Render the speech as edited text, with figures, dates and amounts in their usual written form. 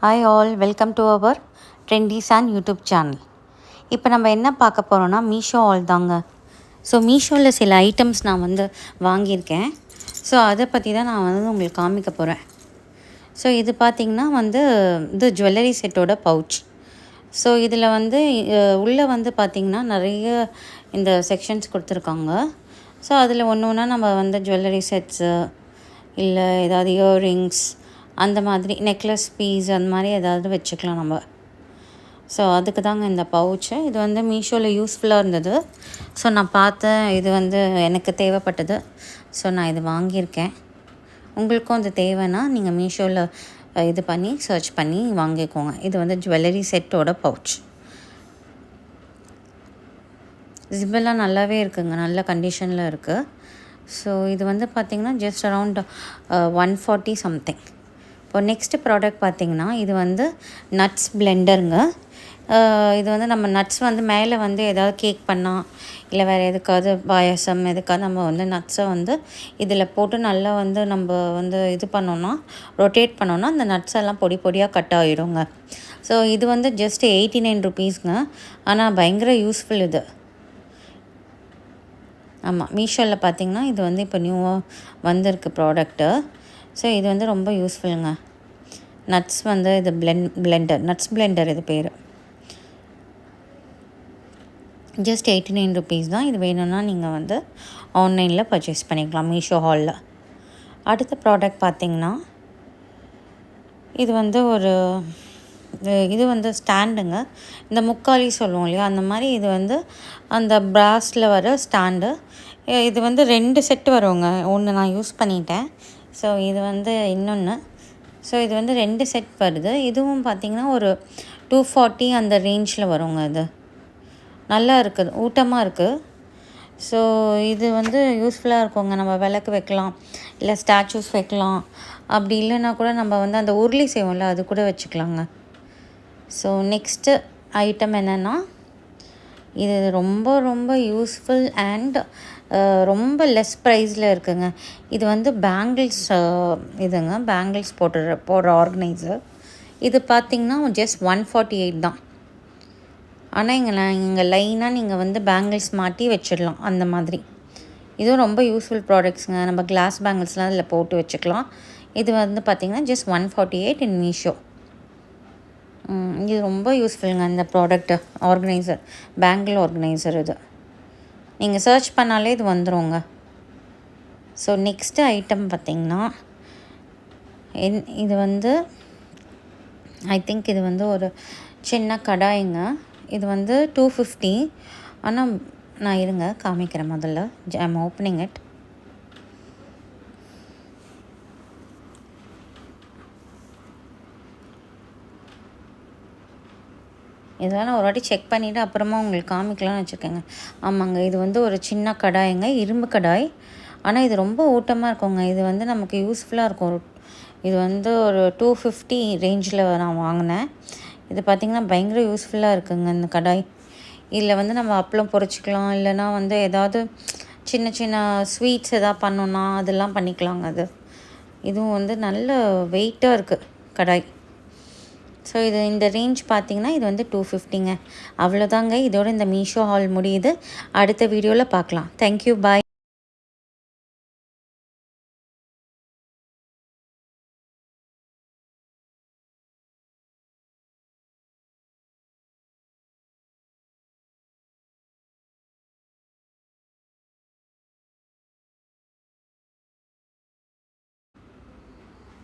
Hi all, welcome to our Trendies and YouTube channel. இப்போ நம்ம என்ன பார்க்க போகிறோன்னா மீஷோ ஆல் தாங்க. ஸோ மீஷோவில் சில ஐட்டம்ஸ் நான் வாங்கியிருக்கேன். ஸோ அதை பற்றி தான் நான் உங்களுக்கு காமிக்க போகிறேன். ஸோ இது பார்த்திங்கன்னா இது ஜுவல்லரி செட்டோட பவுச். ஸோ இதில் உள்ளே பார்த்திங்கன்னா நிறைய இந்த செக்ஷன்ஸ் கொடுத்துருக்காங்க. ஸோ அதில் ஒன்று ஒன்றா நம்ம ஜுவல்லரி செட்ஸு இல்லை ஏதாவது இயர்ரிங்ஸ் அந்த மாதிரி நெக்லஸ் பீஸ் அந்த மாதிரி ஏதாவது வச்சுக்கலாம் நம்ம. ஸோ அதுக்கு தாங்க இந்த பவுச்சு. இது மீஷோவில் யூஸ்ஃபுல்லாக இருந்தது. ஸோ நான் பார்த்தேன், இது எனக்கு தேவைப்பட்டது. ஸோ நான் இது வாங்கியிருக்கேன். உங்களுக்கும் அது தேவைன்னா நீங்கள் மீஷோவில் இது பண்ணி சர்ச் பண்ணி வாங்கிக்கோங்க. இது ஜுவல்லரி செட்டோட பவுச். ஜிப்பெல்லாம் நல்லாவே இருக்குங்க, நல்ல கண்டிஷனில் இருக்குது. ஸோ இது பார்த்திங்கன்னா ஜஸ்ட் அரவுண்ட் 140 சம்திங். இப்போ நெக்ஸ்ட்டு ப்ராடக்ட் பார்த்திங்கன்னா இது நட்ஸ் பிளெண்டருங்க. இது நம்ம நட்ஸ் மேலே ஏதாவது கேக் பண்ணால் இல்லை வேறு எதுக்காவது பாயசம் எதுக்காவது நம்ம நட்ஸை இதில் போட்டு நல்லா நம்ம இது பண்ணோன்னா, ரொட்டேட் பண்ணோன்னா அந்த நட்ஸ் எல்லாம் பொடி பொடியாக கட் ஆகிடுங்க. ஸோ இது ஜஸ்ட் 89 ருபீஸ்ங்க. ஆனால் பயங்கர யூஸ்ஃபுல் இது. ஆமாம், மீஷோவில் பார்த்திங்கன்னா இது இப்போ நியூவாக வந்திருக்கு ப்ராடக்ட்டு. ஸோ இது ரொம்ப யூஸ்ஃபுல்லுங்க. நட்ஸ் இது பிளெண்டர், நட்ஸ் பிளெண்டர் இது பேர். ஜஸ்ட் 89 ருபீஸ் தான். இது வேணும்னா நீங்கள் ஆன்லைனில் பர்ச்சேஸ் பண்ணிக்கலாம் மீஷோ ஹாலில். அடுத்த ப்ராடக்ட் பார்த்திங்கன்னா இது ஒரு இது ஸ்டாண்டுங்க. இந்த முக்காலி சொல்லுவோம் இல்லையா, அந்த மாதிரி இது அந்த பிராஸில் வர ஸ்டாண்டு. இது 2 செட்டு வருங்க. ஒன்று நான் யூஸ் பண்ணிட்டேன். ஸோ இது இன்னொன்று. ஸோ இது 2 செட் வருது. இதுவும் பார்த்திங்கன்னா ஒரு 240 அந்த ரேஞ்சில் வருங்க. இது நல்லா இருக்குது, ஊட்டமாக இருக்குது. ஸோ இது யூஸ்ஃபுல்லாக இருக்குங்க. நம்ம விளக்கு வைக்கலாம், இல்லை ஸ்டாச்சூஸ் வைக்கலாம். அப்படி இல்லைன்னா கூட நம்ம அந்த உருளி செய்வோம்ல, அது கூட வச்சுக்கலாங்க. ஸோ நெக்ஸ்ட்டு ஐட்டம் என்னென்னா, இது ரொம்ப ரொம்ப யூஸ்ஃபுல் அண்ட் ரொம்ப லெஸ் ப்ரைஸில் இருக்குங்க. இது பேங்கிள்ஸ் இதுங்க, பேங்கிள்ஸ் போடுற ஆர்கனைசர். இது பார்த்திங்கன்னா ஜஸ்ட் 148 தான். ஆனால் இங்கே லைனாக நீங்கள் பேங்கிள்ஸ் மாட்டி வச்சிடலாம் அந்த மாதிரி. இதுவும் ரொம்ப யூஸ்ஃபுல் ப்ராடக்ட்ஸுங்க. நம்ம கிளாஸ் பேங்கிள்ஸ்லாம் அதில் போட்டு வச்சுக்கலாம். இது பார்த்திங்கன்னா ஜஸ்ட் 148 இன் மீஷோ. இது ரொம்ப யூஸ்ஃபுல்லுங்க இந்த ப்ராடக்ட்டு. Organiser, bangle organiser. இது நீங்கள் சர்ச் பண்ணாலே இது வந்துடுங்க. ஸோ நெக்ஸ்ட்டு ஐட்டம் பார்த்திங்கன்னா இது ஐ திங்க் இது ஒரு சின்ன கடாய்ங்க. இது 250. ஆனால் நான் இருங்க காமிக்கிறேன் முதல்ல. I am opening it. இதெல்லாம் ஒரு வாட்டி செக் பண்ணிவிட்டு அப்புறமா உங்களுக்கு காமிக்கலாம்னு வச்சுருக்கேங்க. ஆமாங்க, இது ஒரு சின்ன கடாய்ங்க, இரும்பு கடாய். ஆனால் இது ரொம்ப ஊட்டமாக இருக்குங்க. இது நமக்கு யூஸ்ஃபுல்லாக இருக்கும். இது ஒரு 250 ரேஞ்சில் நான் வாங்கினேன். இது பார்த்திங்கன்னா பயங்கர யூஸ்ஃபுல்லாக இருக்குங்க இந்த கடாய். இதில் நம்ம அப்பளம் பொரிச்சிக்கலாம், இல்லைனா ஏதாவது சின்ன சின்ன ஸ்வீட்ஸ் எதாவது பண்ணோன்னா அதெல்லாம் பண்ணிக்கலாங்க. இதுவும் நல்ல வெயிட்டாக இருக்குது கடாய். ஸோ இந்த ரேஞ்ச் பார்த்திங்கன்னா இது 250ங்க. அவ்வளோதாங்க. இதோட இந்த மீஷோ ஹால் முடியுது. அடுத்த வீடியோவில் பார்க்கலாம். தேங்க்யூ, பாய்.